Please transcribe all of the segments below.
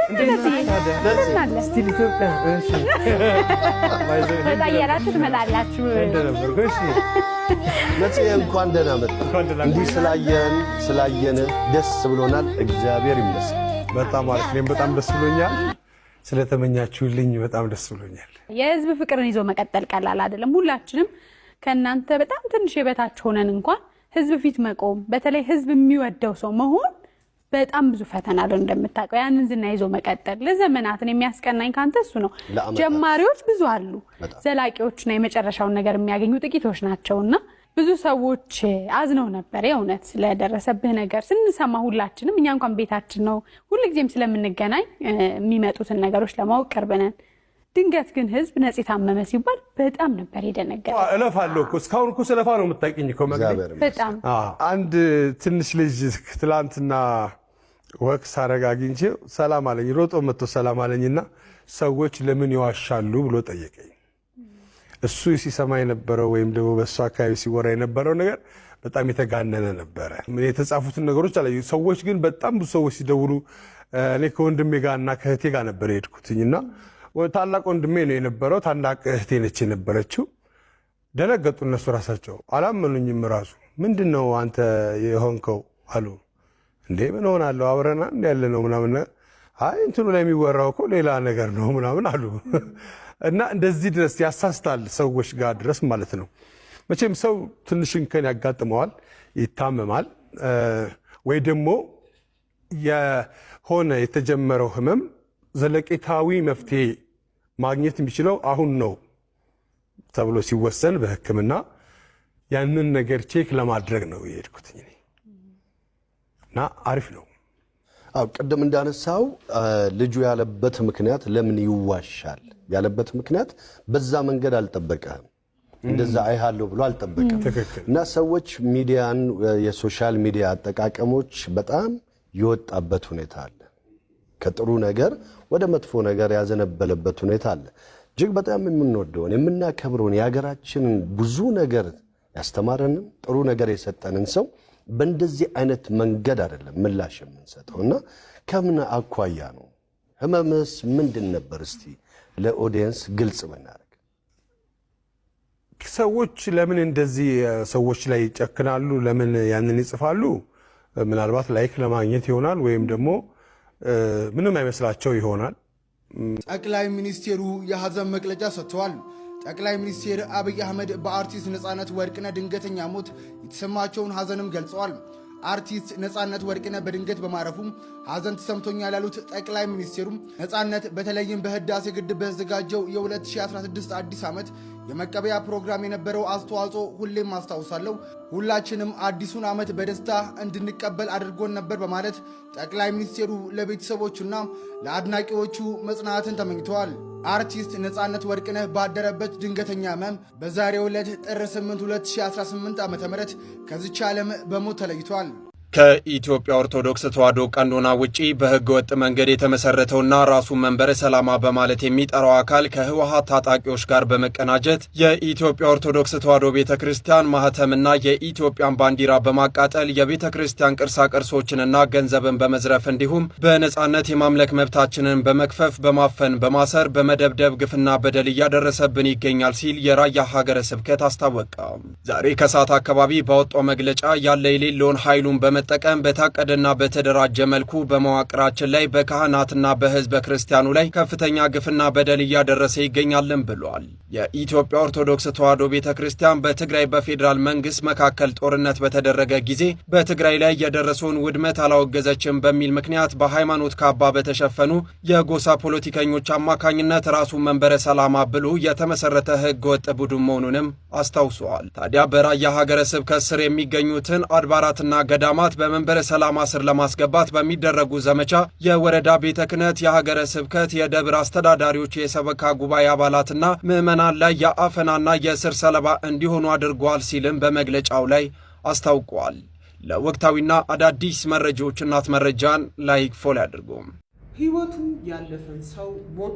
ስቲል ኢትዮጵያ እሺ በጣየራችሁ ትመጣላችሁ እሺ ነጽ እንኳን ደህና መጣ እንዲህ ስላየን ደስ ብሎናል እግዚአብሔር ይመስገን በጣም አሪፍ ነኝ በጣም ደስ ብሎኛል ስለተመኛችሁልኝ በጣም ደስ ብሎኛል የህዝብ ፍቅርን ይዞ መቀጠል ቀላል አይደለም ሁላችንም ከናንተ በጣም ትንሽ የበታች ሆነን እንኳን ህዝብ ፊት መቆም በተለይ ህዝብ የሚወደው ሰው መሆን በጣም ብዙ ፈተና አለው እንደምታውቀው ያንን ዝና ይዞ መቀጠል ለዘመናትን የሚያስቀናኝ ካንተ እሱ ነው ጀማሪዎች ብዙ አሉ ዘላቂዎችና የመጨረሻውን ነገር የሚያገኙ ጥቂቶች ናቸውና ብዙ ሰዎች አዝነው ነበር የእውነት ስለደረሰብህ ነገር ስንሰማ ሁላችንም እኛ እንኳን ቤታችን ነው ሁልጊዜም ስለምንገናኝ የሚመጡትን ነገሮች ለማወቅ ቀርበናል ድንገት ግን ህዝብ ነጽ ታመመ ሲባል በጣም ነበር የደነገጠው እለፋለሁ እኮ እስካሁን እኮ ስለፋ ነው የምታውቂኝ እኮ መግቢያ በጣም አንድ ትንሽ ልጅ ትላንትና ወክስ አረጋግንቼ ሰላም አለኝ ሮጦ መጥቶ ሰላም አለኝና ሰዎች ለምን ይዋሻሉ ብሎ ጠየቀኝ እሱ ሲሰማ የነበረው ወይም ደግሞ በሱ አካባቢ ሲወራ የነበረው ነገር በጣም የተጋነነ ነበር ምን የተጻፉትን ነገሮች አለ ሰዎች ግን በጣም ብዙ ሰዎች ሲደውሉ እኔ ከወንድሜ ጋርና ከእህቴ ጋር ነበር የሄድኩትኝና ታላቅ ወንድሜ ነው የነበረው ታላቅ እህቴ ነች የነበረችው ደነገጡ እነሱ ራሳቸው አላመኑኝም ራሱ ምንድነው አንተ የሆንከው አሉ እንዴ ምን ሆናለሁ አብረና ያለ ነው ምናምን አይ እንትኑ ላይ የሚወራው እኮ ሌላ ነገር ነው ምናምን አሉ እና እንደዚህ ድረስ ያሳስታል ሰዎች ጋር ድረስ ማለት ነው መቼም ሰው ትንሽ እንከን ያጋጥመዋል ይታመማል ወይ ደግሞ የሆነ የተጀመረው ህመም ዘለቄታዊ መፍትሄ ማግኘት የሚችለው አሁን ነው ተብሎ ሲወሰን በህክምና ያንን ነገር ቼክ ለማድረግ ነው የሄድኩት እና አሪፍ ነው ቅድም እንዳነሳው ልጁ ያለበት ምክንያት ለምን ይዋሻል ያለበት ምክንያት በዛ መንገድ አልጠበቀም እንደዛ አይሃለው ብሎ አልጠበቀም እና ሰዎች ሚዲያን የሶሻል ሚዲያ አጠቃቀሞች በጣም ይወጣበት ሁኔታ አለ ከጥሩ ነገር ወደ መጥፎ ነገር ያዘነበለበት ሁኔታ አለ እጅግ በጣም የምንወደውን የምናከብረውን የሀገራችንን ብዙ ነገር ያስተማረንን ጥሩ ነገር የሰጠንን ሰው በእንደዚህ አይነት መንገድ አይደለም ምላሽ የምንሰጠውና ከምን አኳያ ነው ህመምስ ምንድን ነበር እስቲ ለኦዲየንስ ግልጽ ብናደርግ ሰዎች ለምን እንደዚህ ሰዎች ላይ ይጨክናሉ ለምን ያንን ይጽፋሉ ምናልባት ላይክ ለማግኘት ይሆናል ወይም ደግሞ ምንም አይመስላቸው ይሆናል ጠቅላይ ሚኒስቴሩ የሐዘን መግለጫ ሰጥተዋል ጠቅላይ ሚኒስቴር አብይ አህመድ በአርቲስት ነጻነት ወርቅነህ ድንገተኛ ሞት የተሰማቸውን ሐዘንም ገልጸዋል አርቲስት ነጻነት ወርቅነህ በድንገት በማረፉ ሐዘን ተሰምቶኛል ያሉት ጠቅላይ ሚኒስቴሩ ነጻነት በተለይም በህዳሴ ግድብ በተዘጋጀው የ2016 አዲስ ዓመት የመቀበያ ፕሮግራም የነበረው አስተዋጽኦ ሁሌም አስታውሳለሁ ሁላችንም አዲሱን ዓመት በደስታ እንድንቀበል አድርጎን ነበር በማለት ጠቅላይ ሚኒስቴሩ ለቤተሰቦቹና ለአድናቂዎቹ መጽናናትን ተመኝተዋል አርቲስት ነጻነት ወርቅነህ ባደረበት ድንገተኛ ህመም በዛሬው ዕለት ጥር 8 2018 ዓ.ም ከዚች ዓለም በሞት ተለይቷል ከኢትዮጵያ ኦርቶዶክስ ተዋሕዶ ቀኖና ውጪ በህገ ወጥ መንገድ የተመሰረተውና ራሱን መንበረ ሰላማ በማለት የሚጠራው አካል ከህወሓት ታጣቂዎች ጋር በመቀናጀት የኢትዮጵያ ኦርቶዶክስ ተዋሕዶ ቤተክርስቲያን ማህተምና የኢትዮጵያን ባንዲራ በማቃጠል የቤተክርስቲያን ቅርሳቅርሶችንና ገንዘብን በመዝረፍ እንዲሁም በነጻነት የማምለክ መብታችንን በመክፈፍ በማፈን በማሰር በመደብደብ ግፍና በደል እያደረሰብን ይገኛል ሲል የራያ ሀገረ ስብከት አስታወቀ። ዛሬ ከሰዓት አካባቢ ባወጣው መግለጫ ያለ የሌለውን ኃይሉን በመጠቀም በታቀደና በተደራጀ መልኩ በመዋቅራችን ላይ በካህናትና በህዝበ ክርስቲያኑ ላይ ከፍተኛ ግፍና በደል እያደረሰ ይገኛልን ብሏል። የኢትዮጵያ ኦርቶዶክስ ተዋሕዶ ቤተክርስቲያን በትግራይ በፌዴራል መንግስት መካከል ጦርነት በተደረገ ጊዜ በትግራይ ላይ የደረሰውን ውድመት አላወገዘችም በሚል ምክንያት በሃይማኖት ካባ በተሸፈኑ የጎሳ ፖለቲከኞች አማካኝነት ራሱን መንበረ ሰላማ ብሎ የተመሰረተ ህገ ወጥ ቡድን መሆኑንም አስታውሰዋል። ታዲያ በራያ ሀገረ ስብከት ስር የሚገኙትን አድባራትና ገዳማት በመንበረ ሰላማ ስር ለማስገባት በሚደረጉ ዘመቻ የወረዳ ቤተ ክህነት የሀገረ ስብከት የደብር አስተዳዳሪዎች የሰበካ ጉባኤ አባላትና ምዕመናን ላይ የአፈናና የእስር ሰለባ እንዲሆኑ አድርጓል ሲልም በመግለጫው ላይ አስታውቋል። ለወቅታዊና አዳዲስ መረጃዎች እናት መረጃን ላይክ ፎሎ ያድርጉ። ህይወቱ ያለፈን ሰው ሞት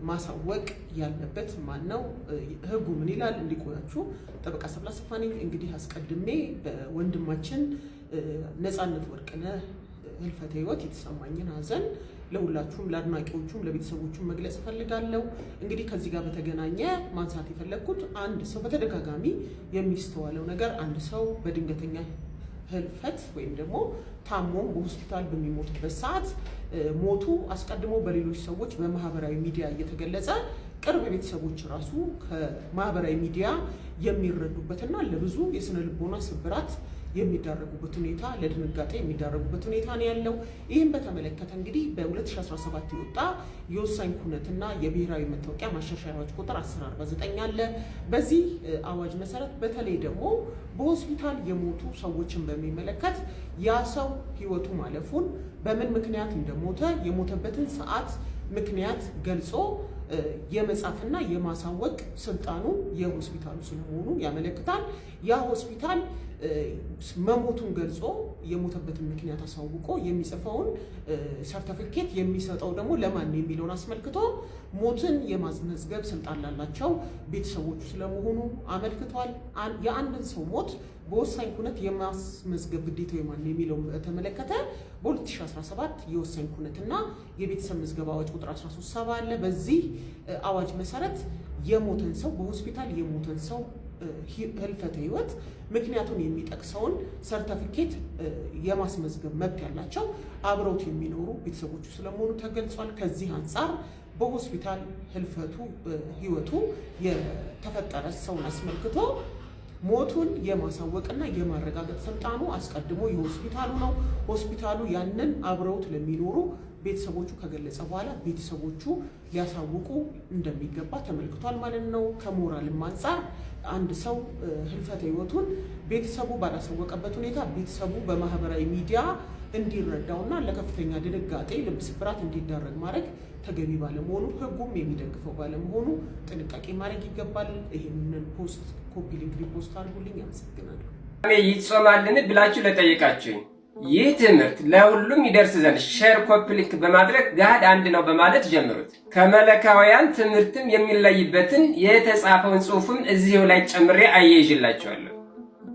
ማሳወቅ ያለበት ማን ነው? ህጉ ምን ይላል? እንዲቆያችሁ ጠበቃ ሰብለ አሰፋ ነኝ። እንግዲህ አስቀድሜ በወንድማችን ነጻነት ወርቅነህ ህልፈተ ህይወት የተሰማኝን ሐዘን ለሁላችሁም ለአድናቂዎቹም ለቤተሰቦቹም መግለጽ እፈልጋለሁ። እንግዲህ ከዚህ ጋር በተገናኘ ማንሳት የፈለግኩት አንድ ሰው በተደጋጋሚ የሚስተዋለው ነገር አንድ ሰው በድንገተኛ ህልፈት ወይም ደግሞ ታሞ በሆስፒታል በሚሞትበት ሰዓት ሞቱ አስቀድሞ በሌሎች ሰዎች በማህበራዊ ሚዲያ እየተገለጸ ቅርብ ቤተሰቦች ራሱ ከማህበራዊ ሚዲያ የሚረዱበትና ለብዙ የስነ ልቦና ስብራት የሚዳረጉበት ሁኔታ ለድንጋጤ የሚዳረጉበት ሁኔታ ነው ያለው። ይህም በተመለከተ እንግዲህ በ2017 የወጣ የወሳኝ ኩነትና የብሔራዊ መታወቂያ ማሻሻያ አዋጅ ቁጥር 1049 አለ። በዚህ አዋጅ መሰረት በተለይ ደግሞ በሆስፒታል የሞቱ ሰዎችን በሚመለከት ያ ሰው ህይወቱ ማለፉን በምን ምክንያት እንደሞተ የሞተበትን ሰዓት ምክንያት ገልጾ የመጻፍና የማሳወቅ ስልጣኑ የሆስፒታሉ ስለመሆኑ ያመለክታል። ያ ሆስፒታል መሞቱን ገልጾ የሞተበትን ምክንያት አሳውቆ የሚጽፈውን ሰርተፊኬት የሚሰጠው ደግሞ ለማን የሚለውን አስመልክቶ ሞትን የማስመዝገብ ስልጣን ላላቸው ቤተሰቦቹ ስለመሆኑ አመልክቷል። የአንድን ሰው ሞት በወሳኝ ኩነት የማስመዝገብ ግዴታው የማን የሚለው በተመለከተ በ2017 የወሳኝ ኩነትና የቤተሰብ ምዝገባ አዋጅ ቁጥር 1370 አለ። በዚህ አዋጅ መሰረት የሞተን ሰው በሆስፒታል የሞተን ሰው ህልፈተ ህይወት ምክንያቱን የሚጠቅሰውን ሰርተፊኬት የማስመዝገብ መብት ያላቸው አብረውት የሚኖሩ ቤተሰቦቹ ስለመሆኑ ተገልጿል። ከዚህ አንጻር በሆስፒታል ህይወቱ የተፈጠረ ሰውን አስመልክቶ ሞቱን የማሳወቅና የማረጋገጥ ስልጣኑ አስቀድሞ የሆስፒታሉ ነው። ሆስፒታሉ ያንን አብረውት ለሚኖሩ ቤተሰቦቹ ከገለጸ በኋላ ቤተሰቦቹ ሊያሳውቁ እንደሚገባ ተመልክቷል ማለት ነው። ከሞራልም አንጻር አንድ ሰው ህልፈተ ህይወቱን ቤተሰቡ ባላሳወቀበት ሁኔታ ቤተሰቡ በማህበራዊ ሚዲያ እንዲረዳውና ለከፍተኛ ድንጋጤ ልብ ስብራት እንዲዳረግ ማድረግ ተገቢ ባለመሆኑ ህጉም የሚደግፈው ባለመሆኑ ጥንቃቄ ማድረግ ይገባል። ይህንን ፖስት ኮፒ ሊንክ ሪፖስት አድርጉልኝ። አመሰግናለሁ። ይጾማልን ብላችሁ ለጠየቃችሁኝ ይህ ትምህርት ለሁሉም ይደርስ ዘንድ ሼር ኮፒ ሊንክ በማድረግ ጋድ አንድ ነው በማለት ጀምሩት። ከመለካውያን ትምህርትም የሚለይበትን የተጻፈውን ጽሑፍም እዚሁ ላይ ጨምሬ አያይዤላችኋለሁ።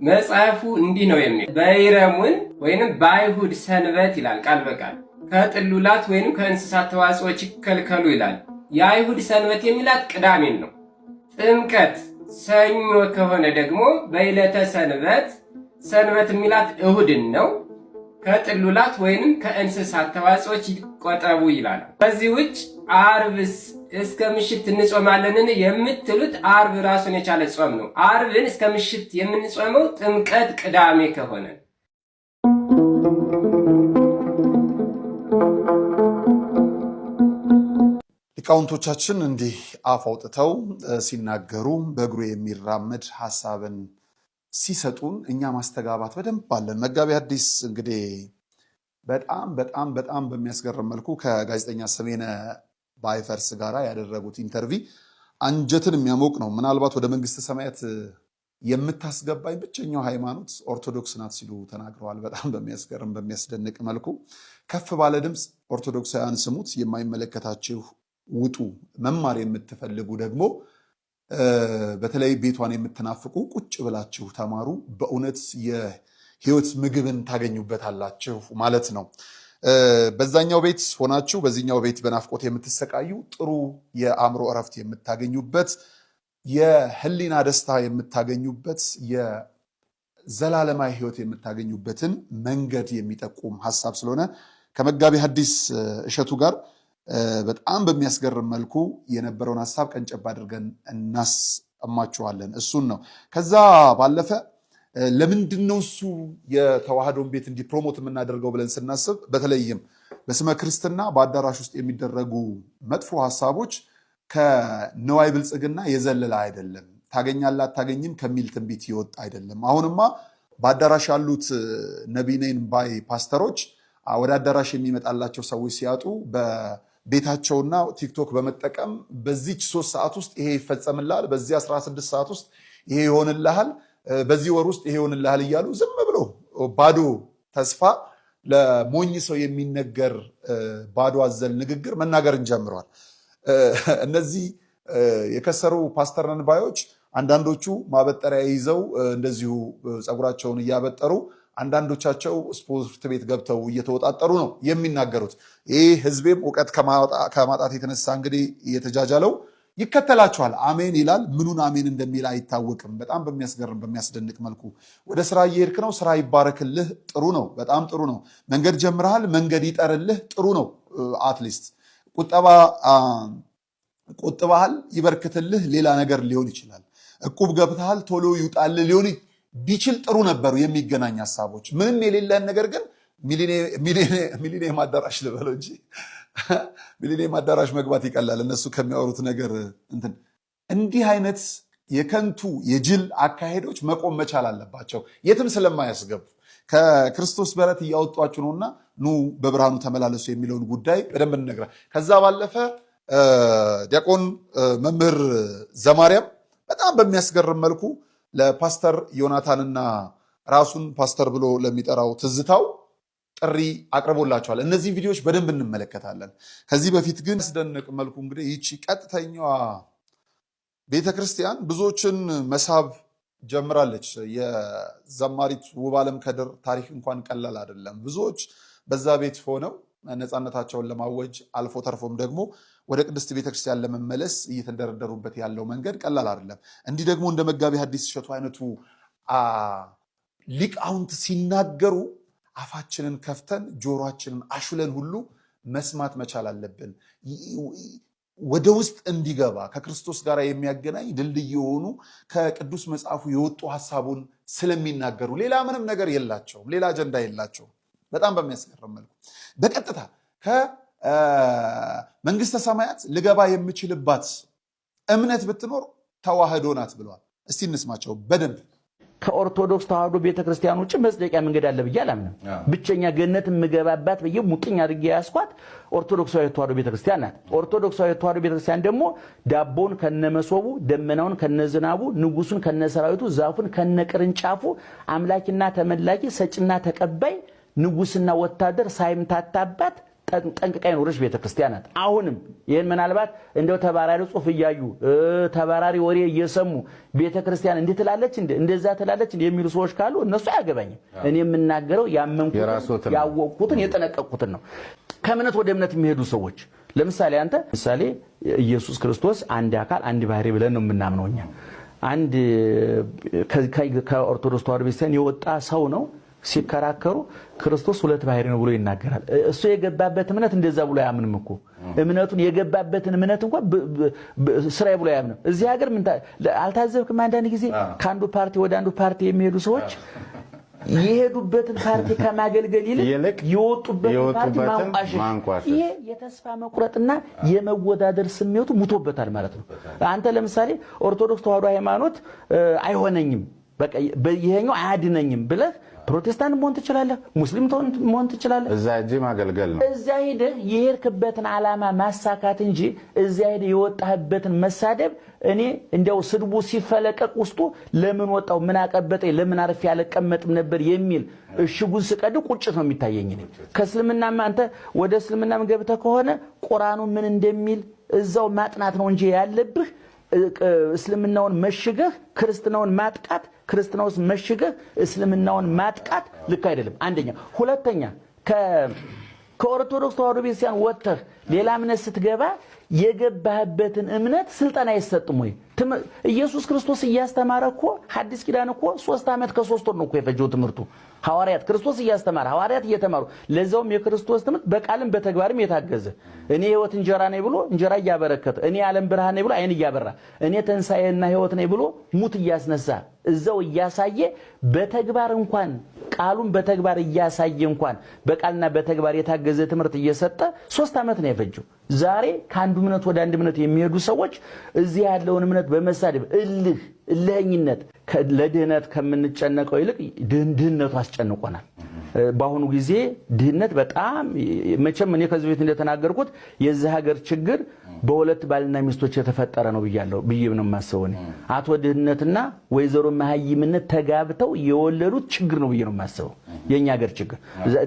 መጽሐፉ እንዲህ ነው የሚል በይረሙን ወይንም በአይሁድ ሰንበት ይላል ቃል በቃል ከጥሉላት ወይንም ከእንስሳት ተዋጽኦች ይከልከሉ ይላል። የአይሁድ ሰንበት የሚላት ቅዳሜን ነው። ጥምቀት ሰኞ ከሆነ ደግሞ በዕለተ ሰንበት፣ ሰንበት የሚላት እሁድን ነው። ከጥሉላት ወይንም ከእንስሳት ተዋጽኦች ይቆጠቡ ይላል። ከዚህ ውጭ አርብስ እስከ ምሽት እንጾማለንን የምትሉት አርብ ራሱን የቻለ ጾም ነው። አርብን እስከ ምሽት የምንጾመው ጥምቀት ቅዳሜ ከሆነ ሊቃውንቶቻችን እንዲህ አፍ አውጥተው ሲናገሩ በእግሩ የሚራመድ ሐሳብን ሲሰጡን እኛ ማስተጋባት በደንብ አለን። መጋቢ ሐዲስ እንግዲህ በጣም በሚያስገርም መልኩ ከጋዜጠኛ ሰሜነ ባይፈርስ ጋራ ያደረጉት ኢንተርቪ አንጀትን የሚያሞቅ ነው። ምናልባት ወደ መንግስተ ሰማያት የምታስገባኝ ብቸኛው ሃይማኖት ኦርቶዶክስ ናት ሲሉ ተናግረዋል። በጣም በሚያስገርም በሚያስደንቅ መልኩ ከፍ ባለ ድምፅ ኦርቶዶክሳውያን ስሙት፣ የማይመለከታችሁ ውጡ፣ መማር የምትፈልጉ ደግሞ በተለይ ቤቷን የምትናፍቁ ቁጭ ብላችሁ ተማሩ፣ በእውነት የህይወት ምግብን ታገኙበታላችሁ ማለት ነው። በዛኛው ቤት ሆናችሁ በዚህኛው ቤት በናፍቆት የምትሰቃዩ ጥሩ የአእምሮ እረፍት የምታገኙበት፣ የህሊና ደስታ የምታገኙበት፣ የዘላለማዊ ህይወት የምታገኙበትን መንገድ የሚጠቁም ሐሳብ ስለሆነ ከመጋቢ ሐዲስ እሸቱ ጋር በጣም በሚያስገርም መልኩ የነበረውን ሐሳብ ቀንጨብ አድርገን እናስማችኋለን። እሱን ነው። ከዛ ባለፈ ለምንድነው እሱ የተዋህዶን ቤት እንዲህ ፕሮሞት የምናደርገው ብለን ስናስብ በተለይም በስመ ክርስትና በአዳራሽ ውስጥ የሚደረጉ መጥፎ ሐሳቦች ከነዋይ ብልጽግና የዘለለ አይደለም። ታገኛለህ አታገኝም ከሚል ትንቢት ይወጣ አይደለም። አሁንማ በአዳራሽ ያሉት ነቢይነን ባይ ፓስተሮች ወደ አዳራሽ የሚመጣላቸው ሰዎች ሲያጡ በቤታቸውና ቲክቶክ በመጠቀም በዚች 3 ሰዓት ውስጥ ይሄ ይፈጸምልሃል፣ በዚህ 16 ሰዓት ውስጥ ይሄ ይሆንልሃል፣ በዚህ ወር ውስጥ ይሄ ይሆንልሃል እያሉ ዝም ብሎ ባዶ ተስፋ ለሞኝ ሰው የሚነገር ባዶ አዘል ንግግር መናገርን ጀምረዋል። እነዚህ የከሰሩ ፓስተር ነን ባዮች አንዳንዶቹ ማበጠሪያ ይዘው እንደዚሁ ፀጉራቸውን እያበጠሩ አንዳንዶቻቸው ስፖርት ቤት ገብተው እየተወጣጠሩ ነው የሚናገሩት። ይህ ህዝቤም እውቀት ከማጣት የተነሳ እንግዲህ እየተጃጃለው ይከተላቸዋል። አሜን ይላል። ምኑን አሜን እንደሚል አይታወቅም። በጣም በሚያስገርም በሚያስደንቅ መልኩ ወደ ስራ እየሄድክ ነው፣ ስራ ይባረክልህ፣ ጥሩ ነው፣ በጣም ጥሩ ነው። መንገድ ጀምረሃል፣ መንገድ ይጠርልህ፣ ጥሩ ነው። አትሊስት ቁጥባሃል፣ ይበርክትልህ፣ ሌላ ነገር ሊሆን ይችላል። እቁብ ገብተሃል፣ ቶሎ ይውጣልህ ሊሆን ቢችል ጥሩ ነበሩ የሚገናኝ ሀሳቦች። ምንም የሌለህን ነገር ግን ሚሊኒየም አዳራሽ ልበለው እንጂ ሚሊኒየም አዳራሽ መግባት ይቀላል እነሱ ከሚያወሩት ነገር እንትን። እንዲህ አይነት የከንቱ የጅል አካሄዶች መቆም መቻል አለባቸው፣ የትም ስለማያስገቡ። ከክርስቶስ በረት እያወጧችሁ ነውና ኑ በብርሃኑ ተመላለሱ የሚለውን ጉዳይ በደንብ እንነግራለን። ከዛ ባለፈ ዲያቆን መምህር ዘማርያም በጣም በሚያስገርም መልኩ ለፓስተር ዮናታንና ራሱን ፓስተር ብሎ ለሚጠራው ትዝታው ጥሪ አቅርቦላቸዋል። እነዚህን ቪዲዮዎች በደንብ እንመለከታለን። ከዚህ በፊት ግን ያስደንቅ መልኩ እንግዲህ ይቺ ቀጥተኛዋ ቤተክርስቲያን ብዙዎችን መሳብ ጀምራለች። የዘማሪት ውብአለም ከድር ታሪክ እንኳን ቀላል አይደለም። ብዙዎች በዛ ቤት ሆነው ነፃነታቸውን ለማወጅ አልፎ ተርፎም ደግሞ ወደ ቅድስት ቤተክርስቲያን ለመመለስ እየተደረደሩበት ያለው መንገድ ቀላል አይደለም። እንዲህ ደግሞ እንደ መጋቢ ሐዲስ እሸቱ አይነቱ ሊቃውንት ሲናገሩ አፋችንን ከፍተን ጆሮአችንን አሹለን ሁሉ መስማት መቻል አለብን። ወደ ውስጥ እንዲገባ ከክርስቶስ ጋር የሚያገናኝ ድልድይ የሆኑ ከቅዱስ መጽሐፉ የወጡ ሐሳቡን ስለሚናገሩ ሌላ ምንም ነገር የላቸውም፣ ሌላ አጀንዳ የላቸውም። በጣም በሚያስገርም መልኩ በቀጥታ ከመንግስተ ሰማያት ልገባ የምችልባት እምነት ብትኖር ተዋህዶ ናት ብለዋል። እስቲ እንስማቸው በደንብ። ከኦርቶዶክስ ተዋህዶ ቤተክርስቲያን ውጭ መጽደቂያ መንገድ አለ ብዬ አላምንም። ብቸኛ ገነት የምገባባት ብዬ ሙጥኝ አድርጌ ያስኳት ኦርቶዶክሳዊ ተዋህዶ ቤተክርስቲያን ናት። ኦርቶዶክሳዊ ተዋህዶ ቤተክርስቲያን ደግሞ ዳቦውን ከነመሶቡ፣ ደመናውን ከነዝናቡ፣ ንጉሱን ከነሰራዊቱ፣ ዛፉን ከነቅርንጫፉ፣ አምላኪና ተመላኪ፣ ሰጭና ተቀባይ፣ ንጉስና ወታደር ሳይምታታባት ጠንቅቃ የኖረች ቤተክርስቲያን ናት። አሁንም ይህን ምናልባት እንደው ተባራሪ ጽሑፍ እያዩ ተባራሪ ወሬ እየሰሙ ቤተክርስቲያን እንዴት ትላለች እንደዛ ትላለች የሚሉ ሰዎች ካሉ እነሱ አያገባኝም። እኔ የምናገረው ያመንኩትን ያወቅኩትን የጠነቀቅኩትን ነው። ከእምነት ወደ እምነት የሚሄዱ ሰዎች ለምሳሌ አንተ ምሳሌ ኢየሱስ ክርስቶስ አንድ አካል አንድ ባህሪ ብለን ነው የምናምነው እኛ። አንድ ከኦርቶዶክስ ተዋህዶ ቤተክርስቲያን የወጣ ሰው ነው ሲከራከሩ ክርስቶስ ሁለት ባህሪ ነው ብሎ ይናገራል። እሱ የገባበት እምነት እንደዛ ብሎ ያምንም እኮ እምነቱን የገባበትን እምነት እንኳን ስራዬ ብሎ ያምንም። እዚህ ሀገር ምን አልታዘብክም? አንዳንድ ጊዜ ከአንዱ ፓርቲ ወደ አንዱ ፓርቲ የሚሄዱ ሰዎች የሄዱበትን ፓርቲ ከማገልገል ይልቅ የወጡበትን ፓርቲ ማንቋሸሽ፣ ይሄ የተስፋ መቁረጥና የመወዳደር ስሜቱ ሙቶበታል ማለት ነው። አንተ ለምሳሌ ኦርቶዶክስ ተዋህዶ ሃይማኖት አይሆነኝም በቃ ይሄኛው አያድነኝም ብለህ ፕሮቴስታንት መሆን ትችላለህ፣ ሙስሊም መሆን ትችላለህ። እዛ እጂ ማገልገል ነው። እዛ ሄደህ የሄድክበትን ዓላማ ማሳካት እንጂ እዛ ሄደህ የወጣህበትን መሳደብ እኔ እንደው ስድቡ ሲፈለቀቅ ውስጡ ለምን ወጣው ምን አቀበጠኝ ለምን አርፌ ያለቀመጥም ነበር የሚል እሽጉን ስቀድ ቁጭት ነው የሚታየኝ። ከእስልምናማ አንተ ወደ እስልምናም ገብተህ ከሆነ ቁርአኑ ምን እንደሚል እዛው ማጥናት ነው እንጂ ያለብህ እስልምናውን መሽገህ ክርስትናውን ማጥቃት፣ ክርስትናውስ መሽገህ እስልምናውን ማጥቃት ልክ አይደለም። አንደኛ። ሁለተኛ ከኦርቶዶክስ ተዋህዶ ቤተክርስቲያን ወጥተህ ሌላ እምነት ስትገባ የገባህበትን እምነት ስልጠና አይሰጥም ወይ? ኢየሱስ ክርስቶስ እያስተማረ እኮ ሐዲስ ኪዳን እኮ 3 ዓመት ከ3 ወር ነው እኮ የፈጀው ትምህርቱ። ሐዋርያት ክርስቶስ እያስተማረ ሐዋርያት እየተማሩ ለዛውም የክርስቶስ ትምህርት በቃልም በተግባርም የታገዘ እኔ ሕይወት እንጀራ ነኝ ብሎ እንጀራ እያበረከተ፣ እኔ ዓለም ብርሃን ነኝ ብሎ አይን እያበራ፣ እኔ ትንሣኤና ሕይወት ነኝ ብሎ ሙት እያስነሳ እዛው እያሳየ በተግባር እንኳን ቃሉን በተግባር እያሳየ እንኳን በቃልና በተግባር የታገዘ ትምህርት እየሰጠ 3 ዓመት ነው የፈጀው። ዛሬ ከአንዱ እምነት ወደ አንድ እምነት የሚሄዱ ሰዎች እዚህ ያለውን እምነት በመሳደብ እልህኝነት ለድህነት ከምንጨነቀው ይልቅ ድህነቱ አስጨንቆናል። በአሁኑ ጊዜ ድህነት በጣም መቼም እኔ ከዚህ በፊት እንደተናገርኩት የዚህ ሀገር ችግር በሁለት ባልና ሚስቶች የተፈጠረ ነው ብዬ ነው የማስበው። አቶ ድህነትና ወይዘሮ መሀይምነት ተጋብተው የወለዱት ችግር ነው ብዬ ነው የማስበው። የኛ ሀገር ችግር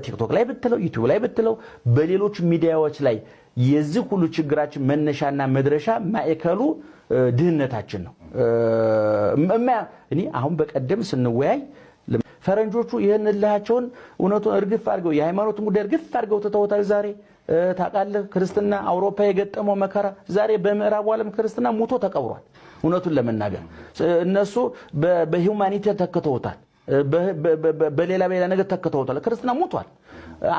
ቲክቶክ ላይ ብትለው ዩቲዩብ ላይ ብትለው በሌሎች ሚዲያዎች ላይ የዚህ ሁሉ ችግራችን መነሻና መድረሻ ማዕከሉ ድህነታችን ነው። እኔ አሁን በቀደም ስንወያይ ፈረንጆቹ ይህን እልሃቸውን እውነቱን እርግፍ አድርገው የሃይማኖትን ጉዳይ እርግፍ አድርገው ትተውታል። ዛሬ ታውቃለህ ክርስትና አውሮፓ የገጠመው መከራ ዛሬ በምዕራቡ ዓለም ክርስትና ሙቶ ተቀብሯል። እውነቱን ለመናገር እነሱ በሂውማኒቲ ተከተውታል፣ በሌላ ነገር ተከተውታል። ክርስትና ሙቷል።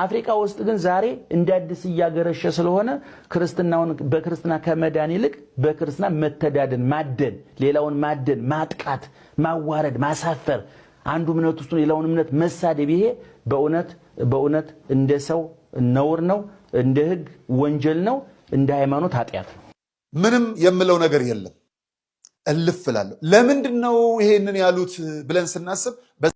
አፍሪካ ውስጥ ግን ዛሬ እንደ አዲስ እያገረሸ ስለሆነ ክርስትናውን በክርስትና ከመዳን ይልቅ በክርስትና መተዳደን፣ ማደን፣ ሌላውን ማደን፣ ማጥቃት፣ ማዋረድ፣ ማሳፈር፣ አንዱ እምነት ውስጥ ሌላውን እምነት መሳደብ ይሄ በእውነት እንደ ሰው ነውር ነው፣ እንደ ሕግ ወንጀል ነው፣ እንደ ሃይማኖት ኃጢአት ነው። ምንም የምለው ነገር የለም። እልፍ እላለሁ። ለምንድን ነው ይሄንን ያሉት ብለን ስናስብ